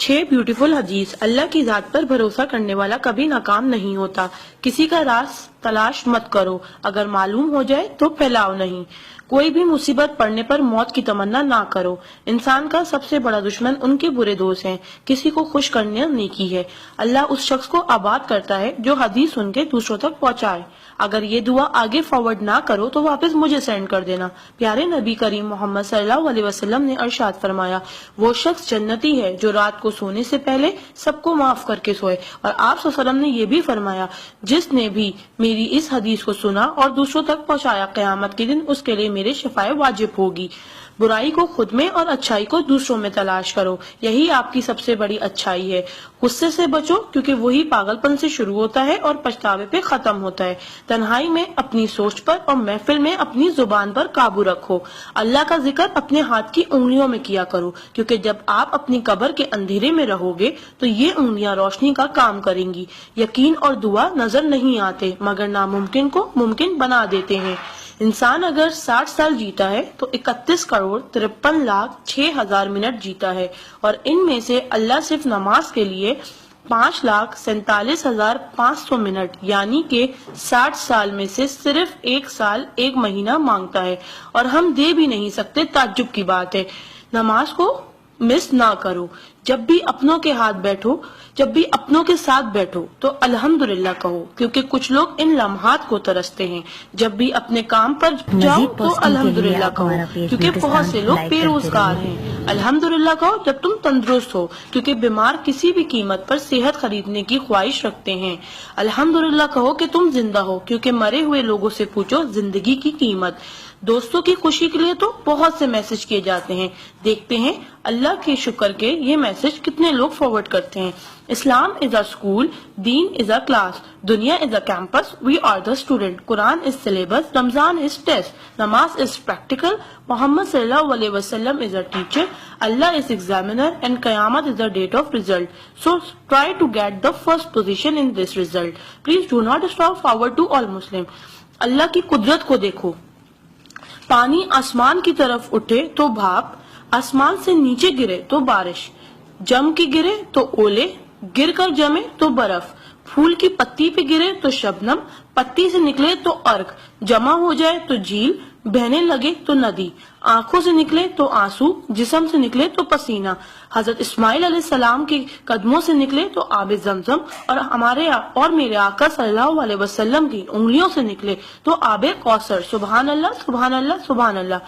6 beautiful हदीस। अल्लाह की जात पर भरोसा करने वाला कभी नाकाम नहीं होता। किसी का राज तलाश मत करो, अगर मालूम हो जाए तो फैलाओ नहीं। कोई भी मुसीबत पड़ने पर मौत की तमन्ना ना करो। इंसान का सबसे बड़ा दुश्मन उनके बुरे दोस्त हैं। किसी को खुश करना नेकी है। अल्लाह उस शख्स को आबाद करता है जो हदीस सुन के दूसरों तक पहुंचाए। अगर ये दुआ आगे फॉरवर्ड ना करो तो वापस मुझे सेंड कर देना। प्यारे नबी करीम मोहम्मद सल्लल्लाहु अलैहि वसल्लम ने इरशाद फरमाया, वो शख्स जन्नती है जो रात को सोने से पहले सबको माफ करके सोए। और आप सल्लल्लाहु अलैहि वसल्लम ने ये भी फरमाया, जिसने भी मेरी इस हदीस को सुना और दूसरों तक पहुंचाया, क़यामत के दिन उसके लिए मेरे शफाए वाजिब होगी। बुराई को खुद में और अच्छाई को दूसरों में तलाश करो, यही आपकी सबसे बड़ी अच्छाई है। गुस्से से बचो क्योंकि वही पागलपन से शुरू होता है और पछतावे पे खत्म होता है। तन्हाई में अपनी सोच पर और महफिल में अपनी जुबान पर काबू रखो। अल्लाह का जिक्र अपने हाथ की उंगलियों में किया करो, क्योंकि जब आप अपनी कब्र के अंधेरे में रहोगे तो ये उंगलियां रोशनी का काम करेंगी। यकीन और दुआ नजर नहीं आते मगर नामुमकिन को मुमकिन बना देते हैं। इंसान अगर 60 साल जीता है तो 31,53,06,000 मिनट जीता है, और इनमें से अल्लाह सिर्फ नमाज के लिए 5,47,500 मिनट यानी कि 60 साल में से सिर्फ 1 साल 1 महीना मांगता है, और हम दे भी नहीं सकते। ताज्जुब की बात है। नमाज को मिस ना करो। जब भी अपनों के साथ बैठो तो अल्हम्दुलिल्लाह कहो, क्योंकि कुछ लोग इन लम्हात को तरसते हैं। जब भी अपने काम पर जाओ तो अल्हम्दुलिल्लाह कहो, क्योंकि बहुत से लोग बेरोजगार हैं। अल्हम्दुलिल्लाह कहो जब तुम तंदुरुस्त हो, क्योंकि बीमार किसी भी कीमत पर सेहत खरीदने की ख्वाहिश रखते हैं। अल्हम्दुलिल्लाह कहो कि तुम जिंदा हो, क्योंकि मरे हुए लोगों से पूछो जिंदगी की कीमत। दोस्तों की खुशी के लिए तो बहुत से मैसेज किए जाते हैं, देखते हैं अल्लाह के शुक्र के ये मैसेज कितने लोग फॉरवर्ड करते हैं। Islam is a school, deen is a class, duniya is a campus, we are the student, Quran is syllabus, Ramzan is test, namaz is practical, Muhammad सल्लल्लाहु अलैहि वसल्लम is a teacher, Allah is examiner and qayamat is the date of result. So try to get the first position in this result. Please do not stop forward to all Muslim. Allah की कुदरत को देखो। पानी आसमान की तरफ उठे तो भाप, आसमान से नीचे गिरे तो बारिश, जम के गिरे तो ओले, गिर कर जमे तो बर्फ, फूल की पत्ती पे गिरे तो शबनम, पत्ती से निकले तो अर्क, जमा हो जाए तो झील, बहने लगे तो नदी, आंखों से निकले तो आंसू, जिस्म से निकले तो पसीना, हजरत इस्माइल अलैहिस्सलाम के कदमों से निकले तो आबे जमजम, और मेरे आका सल्लल्लाहु अलैहि वसल्लम की उंगलियों से निकले तो आबे कौसर। सुभान अल्लाह, सुभान अल्लाह, सुभान अल्लाह।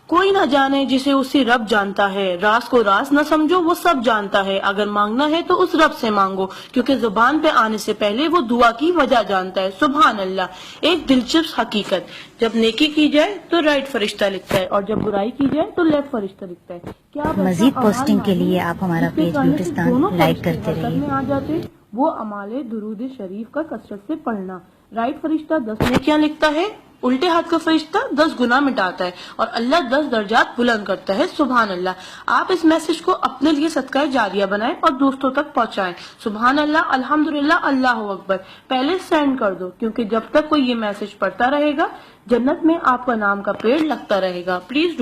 कोई ना जाने जिसे उसी रब जानता है। राज को राज न समझो, वो सब जानता है। अगर मांगना है तो उस रब से मांगो, क्योंकि जुबान पे आने से पहले वो दुआ की वजह जानता है। सुभान अल्लाह। एक दिलचस्प हकीकत, जब नेकी की जाए तो राइट फरिश्ता लिखता है, और जब बुराई की जाए तो लेफ्ट फरिश्ता लिखता है। क्या मजीद पोस्टिंग के लिए आप हमारा पेज ब्यूटिस्तान लाइक करते रहिए। आ जाते वो अमाले दुरूद शरीफ का कसरत से पढ़ना। राइट फरिश्ता 10 नेकियां लिखता है, उल्टे हाथ का फरिश्ता 10 गुनाह मिटाता है, और अल्लाह 10 दर्जात बुलंद करता है। सुभान अल्लाह। आप इस मैसेज को अपने लिए सदका जारिया बनाएं और दोस्तों तक पहुंचाएं। सुभान अल्लाह, अल्हम्दुलिल्लाह, अल्लाहु अकबर पहले सेंड कर दो, क्योंकि जब तक कोई ये मैसेज पढ़ता रहेगा जन्नत में आपका नाम का पेड़ लगता रहेगा। प्लीज